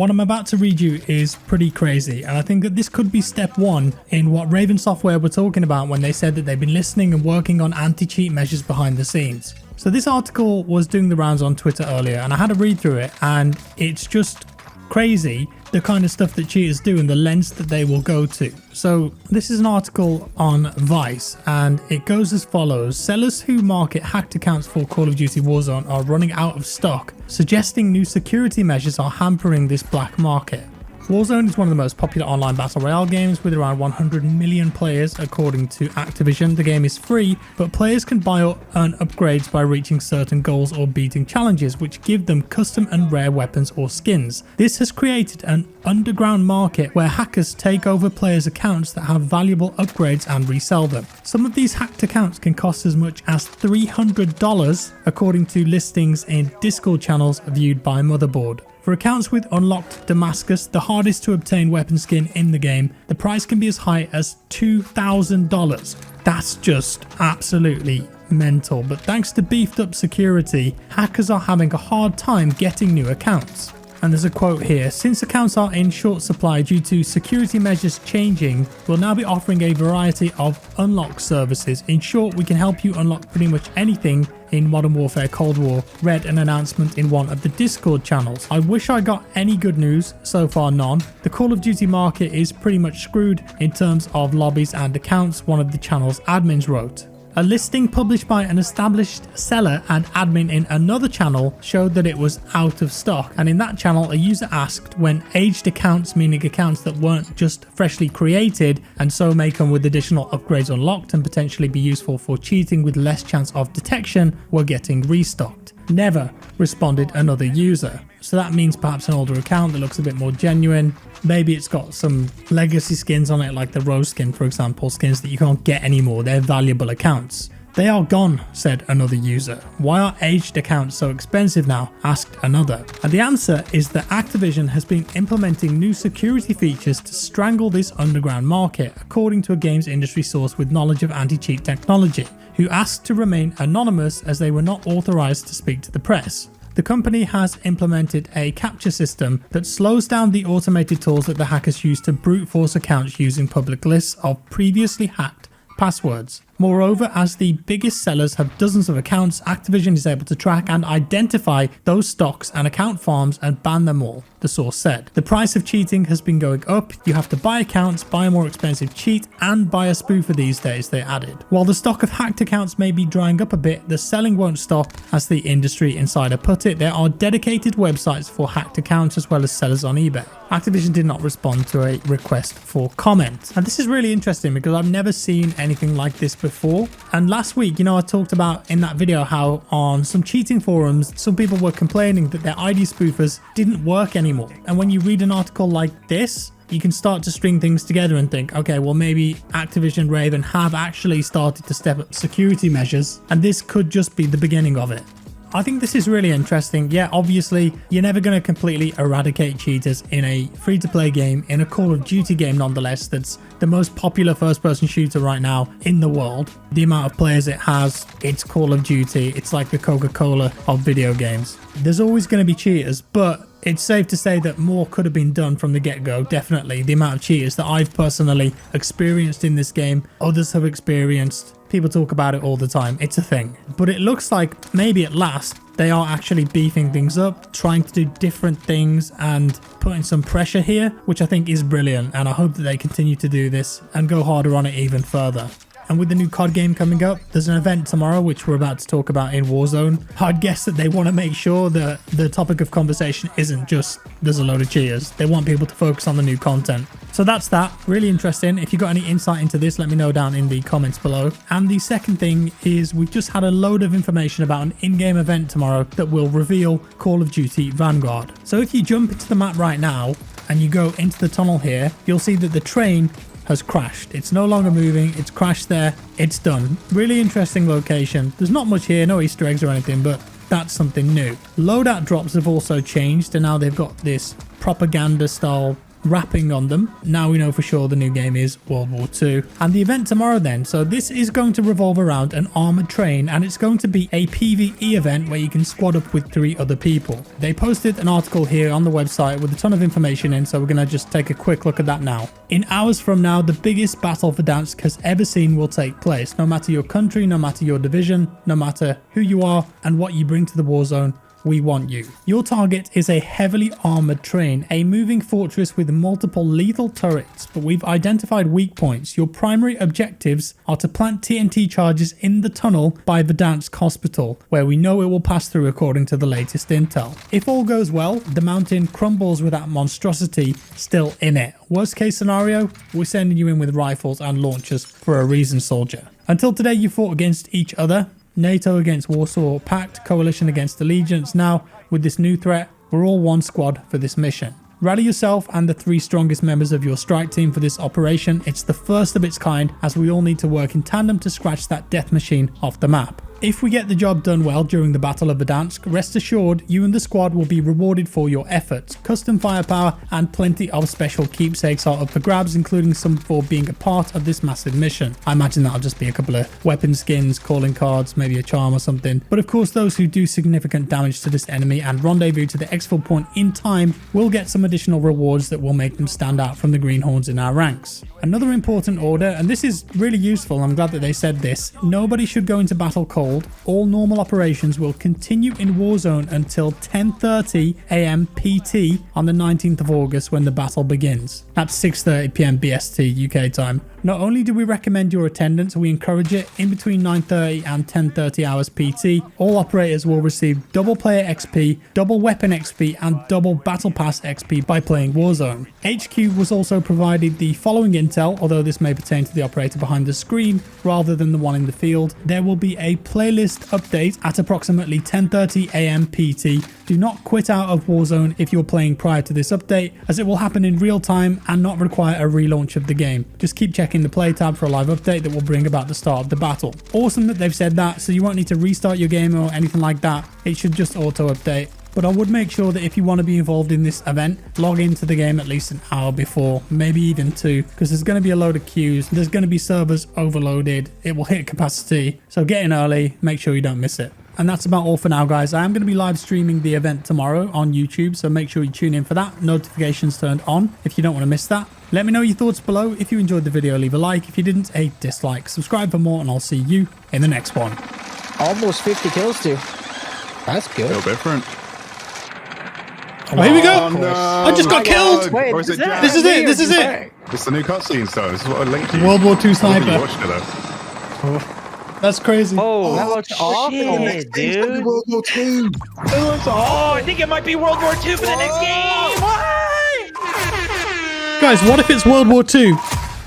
What I'm about to read you is pretty crazy, and I think that this could be step one in what Raven Software were talking about when they said that they've been listening and working on anti-cheat measures behind the scenes. So this article was doing the rounds on Twitter earlier, and I had to read through it, and it's just crazy the kind of stuff that cheaters do and the lengths that they will go to. So this is an article on Vice, and it goes as follows. Sellers who market hacked accounts for Call of Duty Warzone are running out of stock, suggesting new security measures are hampering this black market. Warzone is one of the most popular online battle royale games with around 100 million players according to Activision. The game is free, but players can buy or earn upgrades by reaching certain goals or beating challenges, which give them custom and rare weapons or skins. This has created an underground market where hackers take over players' accounts that have valuable upgrades and resell them. Some of these hacked accounts can cost as much as $300 according to listings in Discord channels viewed by Motherboard. For accounts with unlocked Damascus, the hardest to obtain weapon skin in the game, the price can be as high as $2,000. That's just absolutely mental, but thanks to beefed up security, hackers are having a hard time getting new accounts. And there's a quote here: since accounts are in short supply due to security measures changing, we'll now be offering a variety of unlock services. In short, we can help you unlock pretty much anything in Modern Warfare Cold War, read an announcement in one of the Discord channels. I wish I got any good news, so far none. The Call of Duty market is pretty much screwed in terms of lobbies and accounts, one of the channel's admins wrote. A listing published by an established seller and admin in another channel showed that it was out of stock, and in that channel a user asked when aged accounts, meaning accounts that weren't just freshly created and so may come with additional upgrades unlocked and potentially be useful for cheating with less chance of detection, were getting restocked. Never, responded another user. So that means perhaps an older account that looks a bit more genuine. Maybe it's got some legacy skins on it, like the Rose skin, for example, skins that you can't get anymore. They're valuable accounts. They are gone, said another user. Why are aged accounts so expensive now? Asked another. And the answer is that Activision has been implementing new security features to strangle this underground market, according to a games industry source with knowledge of anti-cheat technology, who asked to remain anonymous as they were not authorized to speak to the press. The company has implemented a capture system that slows down the automated tools that the hackers use to brute force accounts using public lists of previously hacked passwords. Moreover, as the biggest sellers have dozens of accounts, Activision is able to track and identify those stocks and account farms and ban them all, the source said. The price of cheating has been going up. You have to buy accounts, buy a more expensive cheat, and buy a spoofer these days, they added. While the stock of hacked accounts may be drying up a bit, the selling won't stop. As the industry insider put it, there are dedicated websites for hacked accounts as well as sellers on eBay. Activision did not respond to a request for comment. And this is really interesting because I've never seen anything like this before. And last week, I talked about in that video how on some cheating forums, some people were complaining that their ID spoofers didn't work anymore. And when you read an article like this, you can start to string things together and think, okay, well, maybe Activision Raven have actually started to step up security measures, and this could just be the beginning of it. I think this is really interesting. Yeah, obviously, you're never going to completely eradicate cheaters in a free-to-play game, in a Call of Duty game nonetheless, that's the most popular first-person shooter right now in the world. The amount of players it has, it's Call of Duty, it's like the Coca-Cola of video games. There's always going to be cheaters, but it's safe to say that more could have been done from the get-go, definitely. The amount of cheaters that I've personally experienced in this game, others have experienced. People talk about it all the time. It's a thing. But it looks like maybe at last they are actually beefing things up, trying to do different things and putting some pressure here, which I think is brilliant. And I hope that they continue to do this and go harder on it even further. And with the new COD game coming up, there's an event tomorrow, which we're about to talk about in Warzone. I'd guess that they want to make sure that the topic of conversation isn't just there's a load of cheaters. They want people to focus on the new content. So that's that. Really interesting. If you got any insight into this, let me know down in the comments below. And the second thing is we've just had a load of information about an in-game event tomorrow that will reveal Call of Duty Vanguard. So if you jump into the map right now and you go into the tunnel here, you'll see that the train has crashed. It's no longer moving. It's crashed there. It's done. Really interesting location. There's not much here, no Easter eggs or anything, but that's something new. Loadout drops have also changed, and now they've got this propaganda style rapping on them. Now we know for sure the new game is World War II. And the event tomorrow then, so this is going to revolve around an armored train, and it's going to be a PvE event where you can squad up with 3 other people. They posted an article here on the website with a ton of information in, so we're going to just take a quick look at that now. In hours from now, the biggest battle Verdansk has ever seen will take place. No matter your country, no matter your division, no matter who you are and what you bring to the war zone, we want you. Your target is a heavily armored train, a moving fortress with multiple lethal turrets, but we've identified weak points. Your primary objectives are to plant TNT charges in the tunnel by Verdansk Hospital, where we know it will pass through according to the latest intel. If all goes well, the mountain crumbles with that monstrosity still in it. Worst case scenario, we're sending you in with rifles and launchers for a reason, soldier. Until today, you fought against each other. NATO against Warsaw Pact, Coalition against Allegiance. Now, with this new threat, we're all one squad for this mission. Rally yourself and the 3 strongest members of your strike team for this operation. It's the first of its kind, as we all need to work in tandem to scratch that death machine off the map. If we get the job done well during the Battle of Verdansk, rest assured you and the squad will be rewarded for your efforts. Custom firepower and plenty of special keepsakes are up for grabs, including some for being a part of this massive mission. I imagine that'll just be a couple of weapon skins, calling cards, maybe a charm or something. But of course, those who do significant damage to this enemy and rendezvous to the exfil point in time will get some additional rewards that will make them stand out from the greenhorns in our ranks. Another important order, and this is really useful, I'm glad that they said this, nobody should go into battle cold. All normal operations will continue in Warzone until 10:30 AM PT on the 19th of August when the battle begins. That's 6:30 PM BST UK time. Not only do we recommend your attendance, we encourage it. In between 9:30 and 10:30 hours PT, all operators will receive double player XP, double weapon XP, and double battle pass XP by playing Warzone. HQ was also provided the following intel, although this may pertain to the operator behind the screen rather than the one in the field. There will be a playlist update at approximately 10:30 AM PT. Do not quit out of Warzone if you're playing prior to this update, as it will happen in real time and not require a relaunch of the game. Just keep checking the play tab for a live update that will bring about the start of the battle. Awesome that they've said that, so you won't need to restart your game or anything like that. It should just auto update. But I would make sure that if you want to be involved in this event, log into the game at least an hour before, maybe even 2, because there's going to be a load of queues. There's going to be servers overloaded. It will hit capacity. So get in early, make sure you don't miss it. And that's about all for now, guys. I am going to be live streaming the event tomorrow on YouTube, so make sure you tune in for that. Notifications turned on if you don't want to miss that. Let me know your thoughts below. If you enjoyed the video, leave a like. If you didn't, a dislike. Subscribe for more, and I'll see you in the next one. Almost 50 kills, too. That's good. A little different. Oh, here we go. No. I just got killed. Wait, Or is it Jack? This is it. This is it. It's the new cutscene, so this is what I linked to you. World War II I sniper. watched it, though. That's crazy. Oh, that looks awesome. shit, dude. World War II. It looks awesome. Oh, I think it might be World War II for the next game. What? Guys, what if it's World War II?